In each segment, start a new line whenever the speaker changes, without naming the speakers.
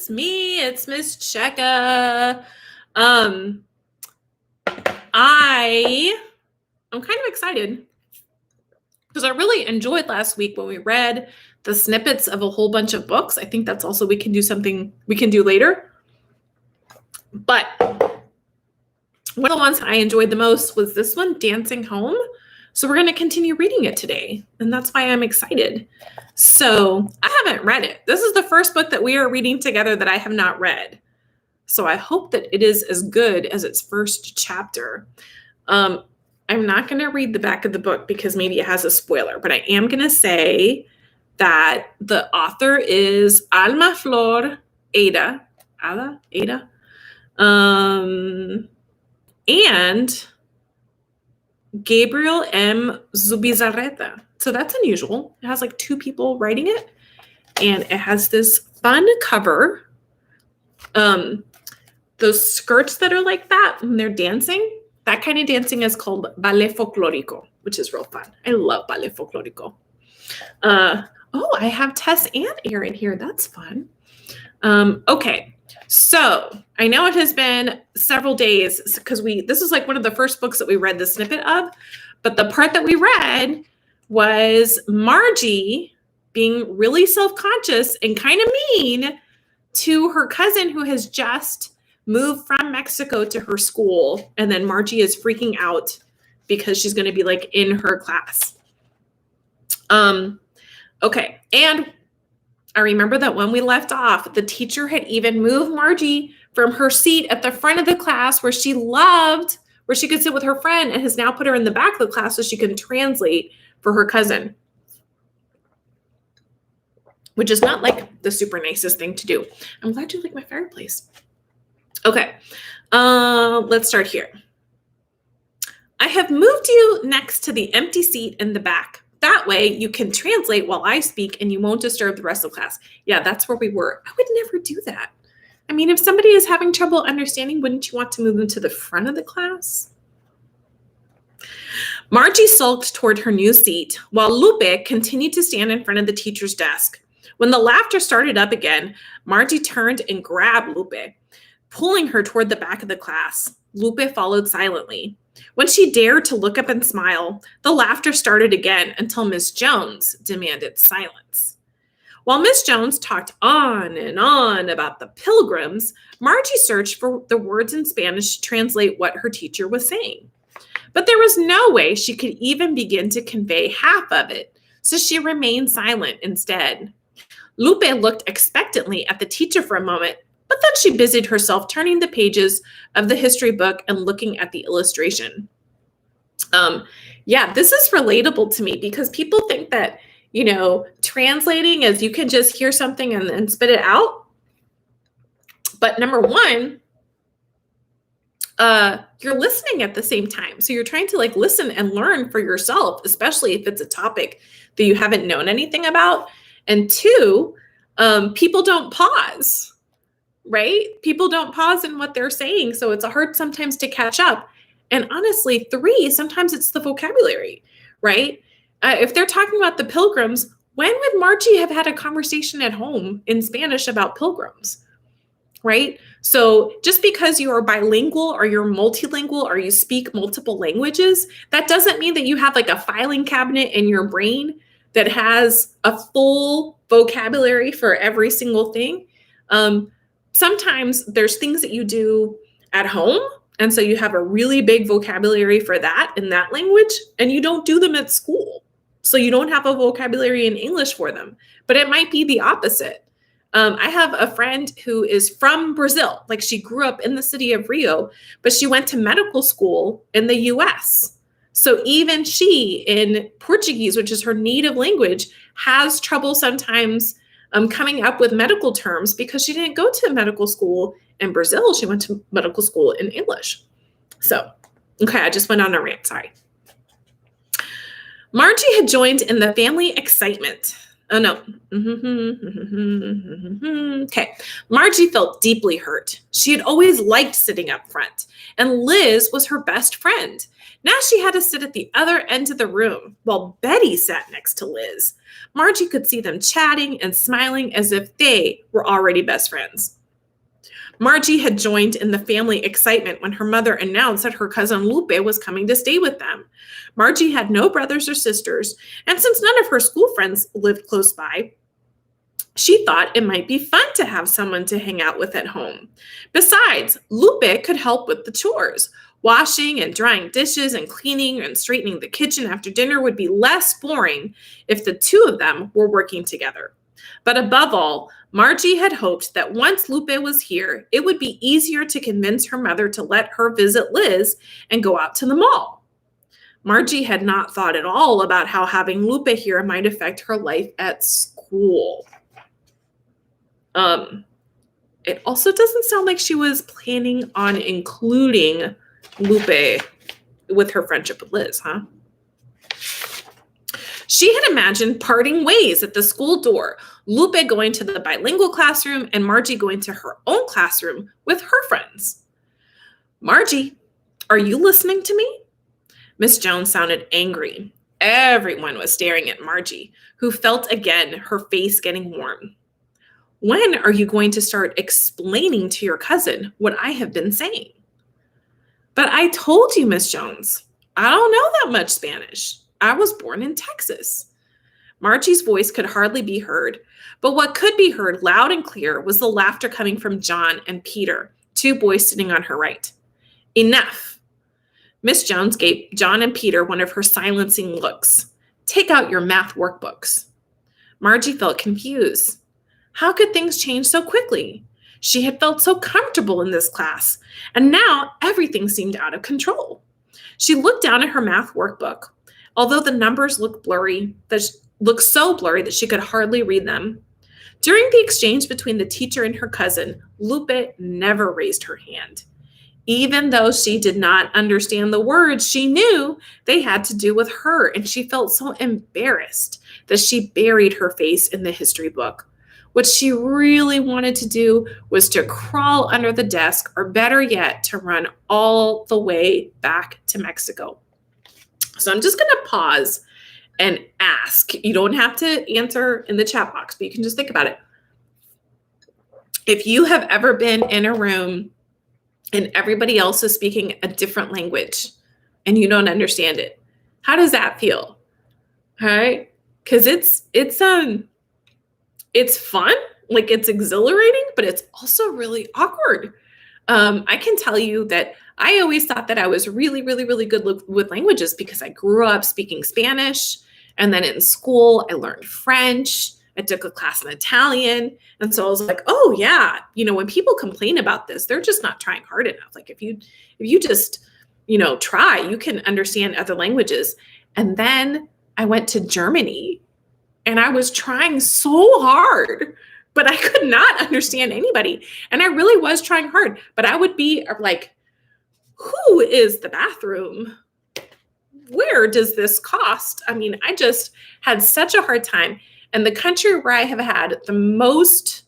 it's me. It's Miss Checka. I'm kind of excited because I really enjoyed last week when we read the snippets of a whole bunch of books. I think that's also something we can do later. But one of the ones I enjoyed the most was this one, Dancing Home. So we're going to continue reading it today, and that's why I'm excited. So I haven't read it. This is the first book that we are reading together that I have not read. So I hope that it is as good as its first chapter. I'm not going to read the back of the book because maybe it has a spoiler, but I am going to say that the author is Alma Flor Ada. Ada? And Gabriel M. Zubizarreta. So that's unusual. It has like two people writing it, and it has this fun cover. Those skirts that are like that when they're dancing, that kind of dancing is called ballet folklorico, which is real fun. I love ballet folklorico. I have Tess and Aaron here. That's fun. Okay. So I know it has been several days because this is like one of the first books that we read the snippet of, but the part that we read was Margie being really self-conscious and kind of mean to her cousin who has just moved from Mexico to her school. And then Margie is freaking out because she's going to be like in her class. Okay. And I remember that when we left off, the teacher had even moved Margie from her seat at the front of the class where she could sit with her friend, and has now put her in the back of the class so she can translate for her cousin, which is not like the super nicest thing to do. I'm glad you like my fireplace. Okay, let's start here. I have moved you next to the empty seat in the back. That way you can translate while I speak and you won't disturb the rest of the class. Yeah, that's where we were. I would never do that. I mean, if somebody is having trouble understanding, wouldn't you want to move them to the front of the class? Margie sulked toward her new seat while Lupe continued to stand in front of the teacher's desk. When the laughter started up again, Margie turned and grabbed Lupe, pulling her toward the back of the class. Lupe followed silently. When she dared to look up and smile, the laughter started again until Miss Jones demanded silence. While Miss Jones talked on and on about the pilgrims, Margie searched for the words in Spanish to translate what her teacher was saying. But there was no way she could even begin to convey half of it, so she remained silent instead. Lupe looked expectantly at the teacher for a moment, but then she busied herself turning the pages of the history book and looking at the illustration. This is relatable to me because people think that, translating is you can just hear something and then spit it out. But number one, you're listening at the same time. So you're trying to listen and learn for yourself, especially if it's a topic that you haven't known anything about. And two, people don't pause. Right? People don't pause in what they're saying. So it's hard sometimes to catch up. And honestly, three, sometimes it's the vocabulary, right? If they're talking about the pilgrims, when would Margie have had a conversation at home in Spanish about pilgrims, right? So just because you are bilingual or you're multilingual or you speak multiple languages, that doesn't mean that you have a filing cabinet in your brain that has a full vocabulary for every single thing. Sometimes there's things that you do at home, and so you have a really big vocabulary for that in that language, and you don't do them at school. So you don't have a vocabulary in English for them, but it might be the opposite. I have a friend who is from Brazil. She grew up in the city of Rio, but she went to medical school in the US. So even she, in Portuguese, which is her native language, has trouble sometimes coming up with medical terms because she didn't go to medical school in Brazil. She went to medical school in English. So, okay, I just went on a rant, sorry. Margie had joined in the family excitement. Oh, no. Okay. Margie felt deeply hurt. She had always liked sitting up front, and Liz was her best friend. Now she had to sit at the other end of the room while Betty sat next to Liz. Margie could see them chatting and smiling as if they were already best friends. Margie had joined in the family excitement when her mother announced that her cousin Lupe was coming to stay with them. Margie had no brothers or sisters, and since none of her school friends lived close by, she thought it might be fun to have someone to hang out with at home. Besides, Lupe could help with the chores. Washing and drying dishes and cleaning and straightening the kitchen after dinner would be less boring if the two of them were working together. But above all, Margie had hoped that once Lupe was here, it would be easier to convince her mother to let her visit Liz and go out to the mall. Margie had not thought at all about how having Lupe here might affect her life at school. It also doesn't sound like she was planning on including Lupe with her friendship with Liz, huh? She had imagined parting ways at the school door, Lupe going to the bilingual classroom and Margie going to her own classroom with her friends. Margie, are you listening to me? Miss Jones sounded angry. Everyone was staring at Margie, who felt again her face getting warm. When are you going to start explaining to your cousin what I have been saying? But I told you, Miss Jones, I don't know that much Spanish. I was born in Texas. Margie's voice could hardly be heard, but what could be heard loud and clear was the laughter coming from John and Peter, two boys sitting on her right. Enough. Miss Jones gave John and Peter one of her silencing looks. Take out your math workbooks. Margie felt confused. How could things change so quickly? She had felt so comfortable in this class, and now everything seemed out of control. She looked down at her math workbook. Although the numbers looked so blurry that she could hardly read them. During the exchange between the teacher and her cousin, Lupe never raised her hand. Even though she did not understand the words, she knew they had to do with her, and she felt so embarrassed that she buried her face in the history book. What she really wanted to do was to crawl under the desk, or better yet, to run all the way back to Mexico. So I'm just going to pause and ask. You don't have to answer in the chat box, but you can just think about it. If you have ever been in a room and everybody else is speaking a different language and you don't understand it, how does that feel? All right? Because it's fun, like it's exhilarating, but it's also really awkward. I can tell you that I always thought that I was really, really, really good with languages because I grew up speaking Spanish. And then in school, I learned French. I took a class in Italian. And so I was like, oh yeah, when people complain about this, they're just not trying hard enough. Like if you just, try, you can understand other languages. And then I went to Germany and I was trying so hard, but I could not understand anybody. And I really was trying hard, but I would be like, who is the bathroom? Where does this cost? I mean, I just had such a hard time. And the country where I have had the most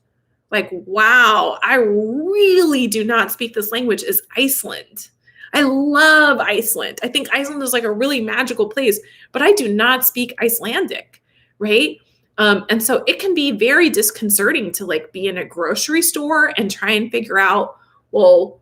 wow, I really do not speak this language is Iceland. I love Iceland. I think Iceland is like a really magical place, but I do not speak Icelandic, right? And so it can be very disconcerting to be in a grocery store and try and figure out, well,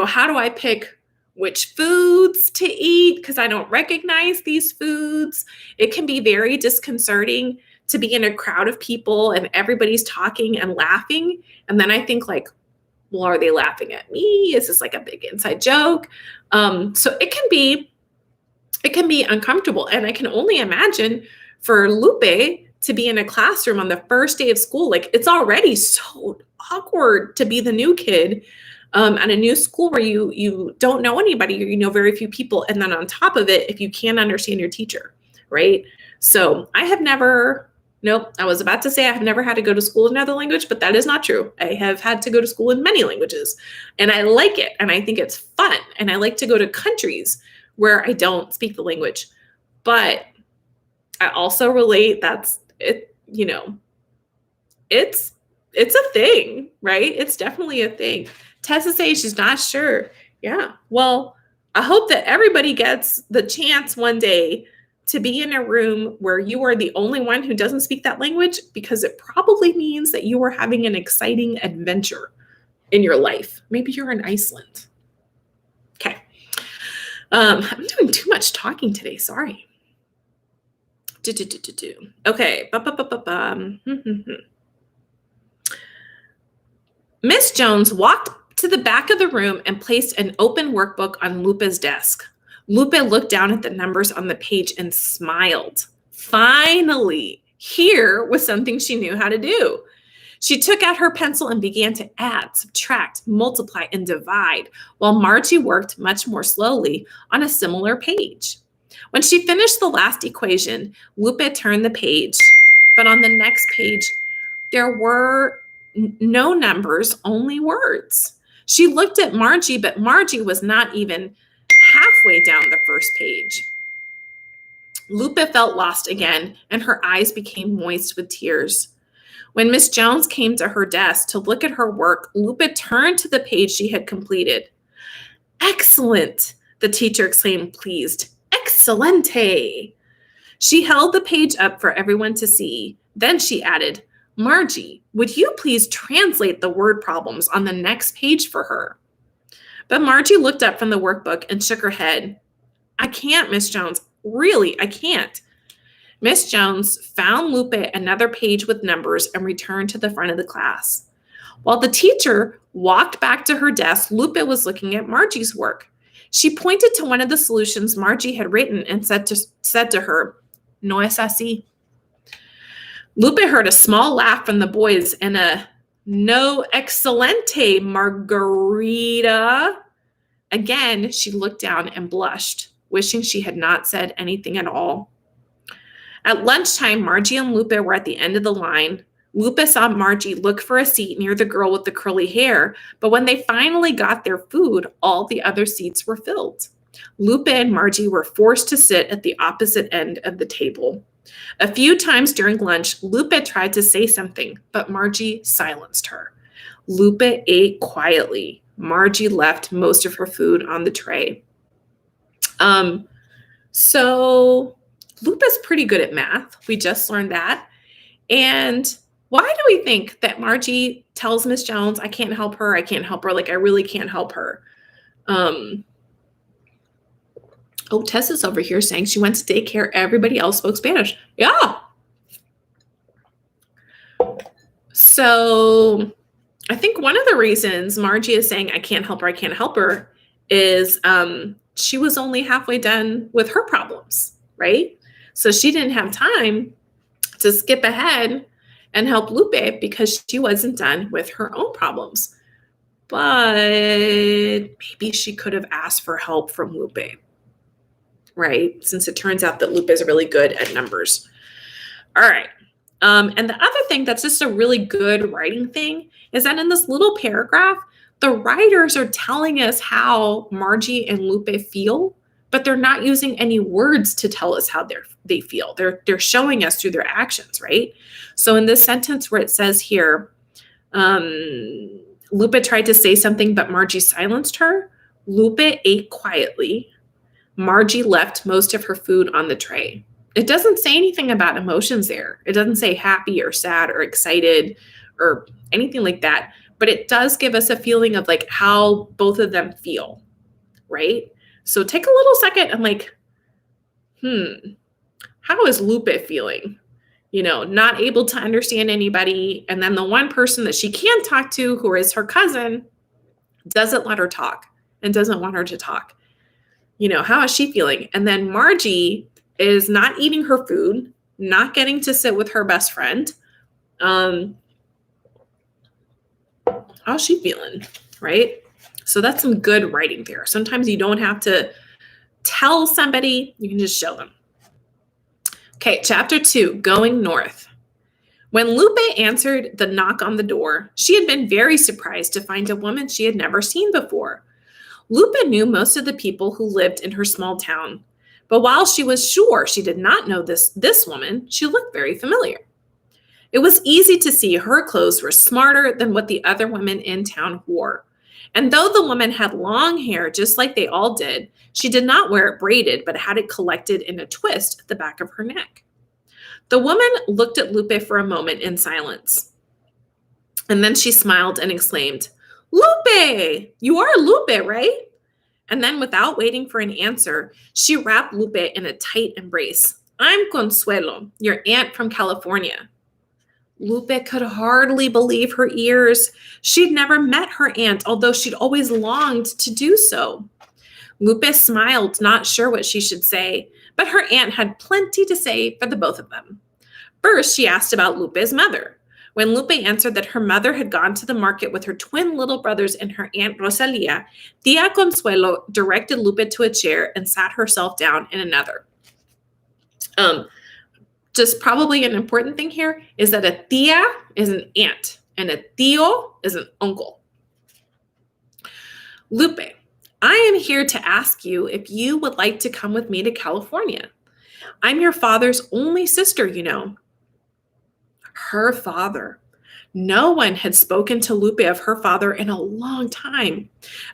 how do I pick which foods to eat because I don't recognize these foods. It can be very disconcerting to be in a crowd of people and everybody's talking and laughing. And then I think well, are they laughing at me? Is this like a big inside joke? So it can be uncomfortable. And I can only imagine for Lupe to be in a classroom on the first day of school. It's already so awkward to be the new kid at a new school where you don't know anybody, or you know very few people. And then on top of it, if you can't understand your teacher, right? So I was about to say I have never had to go to school in another language, but that is not true. I have had to go to school in many languages, and I like it, and I think it's fun, and I like to go to countries where I don't speak the language. But I also relate that's it, it's a thing, right? It's definitely a thing. Tessa says she's not sure. Yeah. Well, I hope that everybody gets the chance one day to be in a room where you are the only one who doesn't speak that language, because it probably means that you are having an exciting adventure. in your life. Maybe you're in Iceland. Okay. I'm doing too much talking today. Sorry. Okay. Miss Jones walked to the back of the room and placed an open workbook on Lupa's desk. Lupa looked down at the numbers on the page and smiled. Finally, here was something she knew how to do. She took out her pencil and began to add, subtract, multiply, and divide, while Margie worked much more slowly on a similar page. When she finished the last equation, Lupa turned the page, but on the next page, there were no numbers, only words. She looked at Margie, but Margie was not even halfway down the first page. Lupa felt lost again, and her eyes became moist with tears. When Miss Jones came to her desk to look at her work, Lupa turned to the page she had completed. Excellent, the teacher exclaimed, pleased. Excelente. She held the page up for everyone to see. Then she added, Margie, would you please translate the word problems on the next page for her? But Margie looked up from the workbook and shook her head. I can't, Miss Jones. Really, I can't. Miss Jones found Lupa another page with numbers and returned to the front of the class. While the teacher walked back to her desk, Lupa was looking at Margie's work. She pointed to one of the solutions Margie had written and said to her, No es así. Lupa heard a small laugh from the boys and a no excelente, Margarita. Again, she looked down and blushed, wishing she had not said anything at all. At lunchtime, Margie and Lupa were at the end of the line. Lupa saw Margie look for a seat near the girl with the curly hair, but when they finally got their food, all the other seats were filled. Lupa and Margie were forced to sit at the opposite end of the table. A few times during lunch, Lupa tried to say something, but Margie silenced her. Lupa ate quietly. Margie left most of her food on the tray. So Lupa's pretty good at math. We just learned that. And why do we think that Margie tells Miss Jones, I can't help her, like I really can't help her? Tessa's over here saying she went to daycare. Everybody else spoke Spanish. Yeah. So I think one of the reasons Margie is saying, I can't help her is she was only halfway done with her problems, right? So she didn't have time to skip ahead and help Lupe because she wasn't done with her own problems. But maybe she could have asked for help from Lupe, right? Since it turns out that Lupe is really good at numbers. All right. And the other thing that's just a really good writing thing is that in this little paragraph, the writers are telling us how Margie and Lupe feel, but they're not using any words to tell us how they feel. They're showing us through their actions, right? So in this sentence where it says here, Lupe tried to say something, but Margie silenced her. Lupe ate quietly. Margie left most of her food on the tray. It doesn't say anything about emotions there. It doesn't say happy or sad or excited or anything like that. But it does give us a feeling of like how both of them feel, right? So take a little second and like, how is Lupe feeling? You know, not able to understand anybody. And then the one person that she can talk to, who is her cousin, doesn't let her talk and doesn't want her to talk. You know, how is she feeling? And then Margie is not eating her food, not getting to sit with her best friend. How's she feeling, right? So that's some good writing there. Sometimes you don't have to tell somebody, you can just show them. Okay, chapter 2, Going North. When Lupe answered the knock on the door, she had been very surprised to find a woman she had never seen before. Lupe knew most of the people who lived in her small town, but while she was sure she did not know this woman, she looked very familiar. It was easy to see her clothes were smarter than what the other women in town wore. And though the woman had long hair just like they all did, she did not wear it braided, but had it collected in a twist at the back of her neck. The woman looked at Lupe for a moment in silence. And then she smiled and exclaimed, Lupe, you are Lupe, right? And then without waiting for an answer, she wrapped Lupe in a tight embrace. I'm Consuelo, your aunt from California. Lupe could hardly believe her ears. She'd never met her aunt, although she'd always longed to do so. Lupe smiled, not sure what she should say, but her aunt had plenty to say for the both of them. First, she asked about Lupe's mother. When Lupe answered that her mother had gone to the market with her twin little brothers and her aunt Rosalia, Tia Consuelo directed Lupe to a chair and sat herself down in another. Just probably an important thing here is that a tia is an aunt and a tío is an uncle. Lupe, I am here to ask you if you would like to come with me to California. I'm your father's only sister, you know. Her father. No one had spoken to Lupe of her father in a long time.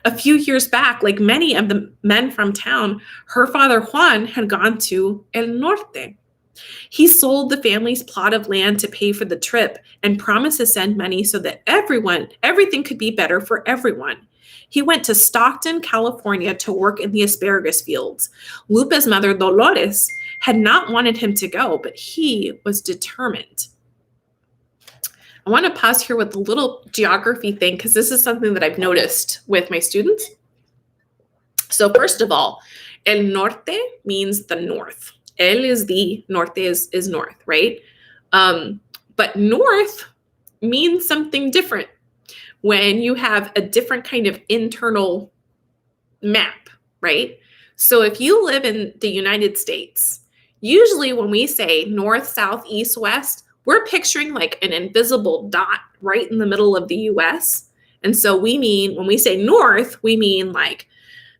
A few years back, like many of the men from town, her father Juan had gone to El Norte. He sold the family's plot of land to pay for the trip and promised to send money so that everything could be better for everyone. He went to Stockton, California to work in the asparagus fields. Lupe's mother, Dolores, had not wanted him to go, but he was determined. I want to pause here with a little geography thing because this is something that I've noticed with my students. So first of all, El Norte means the north. El is the, Norte is north, right? But north means something different when you have a different kind of internal map, right? So if you live in the United States, usually when we say north, south, east, west, we're picturing like an invisible dot right in the middle of the US. And so we mean, when we say north, we mean like,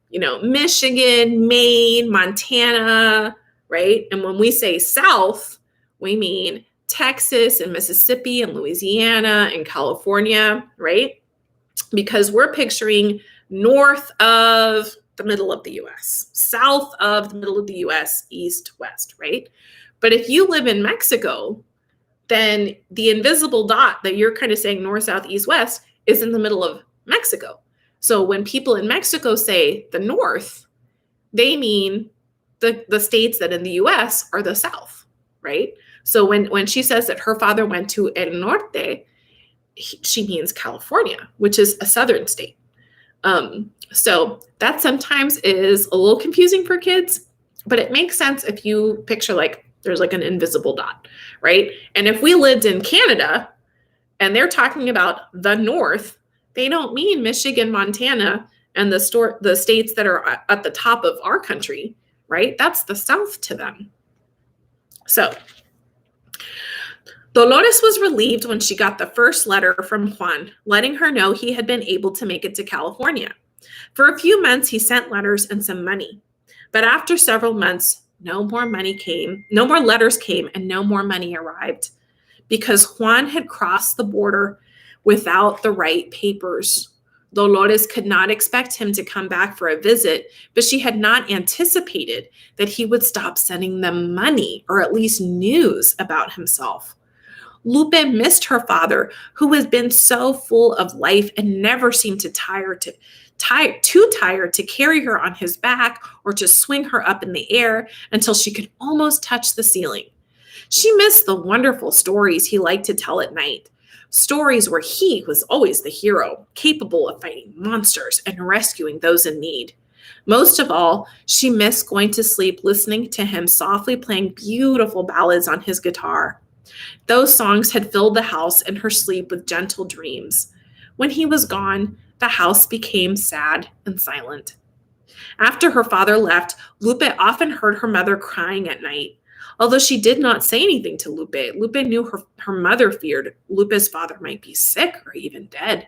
you know, Michigan, Maine, Montana, right? And when we say south, we mean Texas and Mississippi and Louisiana and California, right? Because we're picturing north of the middle of the US, south of the middle of the US, east, west, right? But if you live in Mexico, then the invisible dot that you're kind of saying north, south, east, west is in the middle of Mexico. So when people in Mexico say the north, they mean the states that in the US are the south, right? So when she says that her father went to El Norte, she means California, which is a southern state. So that sometimes is a little confusing for kids, but it makes sense if you picture like there's like an invisible dot, right? And if we lived in Canada and they're talking about the north, they don't mean Michigan, Montana, and the states that are at the top of our country, right? That's the south to them. So Dolores was relieved when she got the first letter from Juan, letting her know he had been able to make it to California. For a few months, he sent letters and some money. But after several months, no more letters came, and no more money arrived because Juan had crossed the border without the right papers. Dolores could not expect him to come back for a visit, but she had not anticipated that he would stop sending them money or at least news about himself. Lupe missed her father, who had been so full of life and never seemed too tired to carry her on his back or to swing her up in the air until she could almost touch the ceiling. She missed the wonderful stories he liked to tell at night. Stories where he was always the hero, capable of fighting monsters and rescuing those in need. Most of all, she missed going to sleep listening to him softly playing beautiful ballads on his guitar. Those songs had filled the house and her sleep with gentle dreams. When he was gone, the house became sad and silent. After her father left, Lupe often heard her mother crying at night. Although she did not say anything to Lupe, Lupe knew her mother feared Lupe's father might be sick or even dead.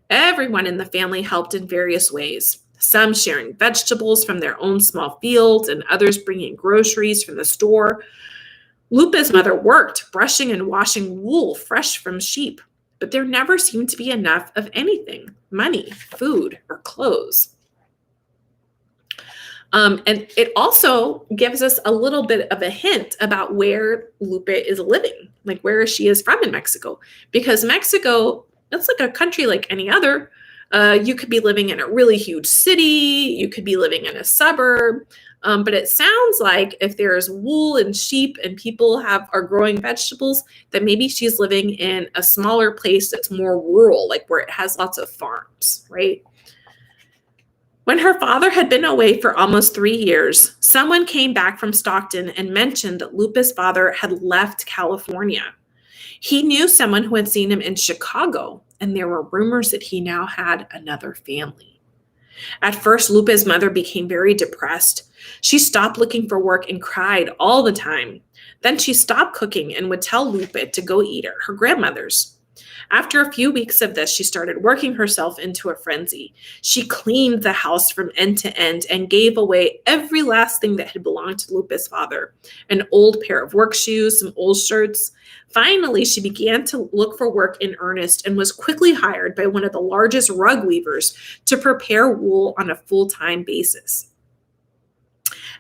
Everyone in the family helped in various ways, some sharing vegetables from their own small fields and others bringing groceries from the store. Lupe's mother worked, brushing and washing wool fresh from sheep, but there never seemed to be enough of anything, money, food, or clothes. And it also gives us a little bit of a hint about where Lupe is living, like where she is from in Mexico, because Mexico it's like a country like any other. You could be living in a really huge city. You could be living in a suburb. But it sounds like if there's wool and sheep and people are growing vegetables, that maybe she's living in a smaller place that's more rural, like where it has lots of farms, right? When her father had been away for almost 3 years, someone came back from Stockton and mentioned that Lupe's father had left California. He knew someone who had seen him in Chicago, and there were rumors that he now had another family. At first, Lupe's mother became very depressed. She stopped looking for work and cried all the time. Then she stopped cooking and would tell Lupe to go eat at her grandmother's. After a few weeks of this, she started working herself into a frenzy. She cleaned the house from end to end and gave away every last thing that had belonged to Lupe's father: an old pair of work shoes, some old shirts. Finally, she began to look for work in earnest and was quickly hired by one of the largest rug weavers to prepare wool on a full-time basis.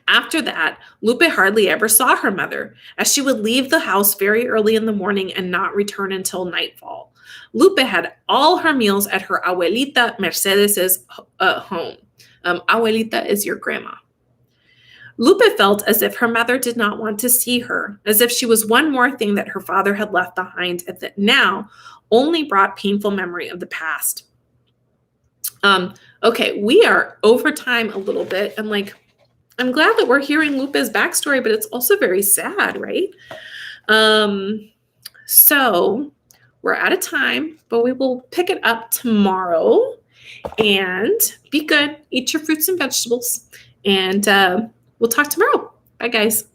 After that, Lupe hardly ever saw her mother, as she would leave the house very early in the morning and not return until nightfall. Lupe had all her meals at her abuelita Mercedes's home. Abuelita is your grandma. Lupe felt as if her mother did not want to see her, as if she was one more thing that her father had left behind and that now only brought painful memory of the past. Okay, we are over time a little bit, and I'm glad that we're hearing Lupe's backstory, but it's also very sad, right? So we're out of time, but we will pick it up tomorrow. And be good. Eat your fruits and vegetables. And we'll talk tomorrow. Bye, guys.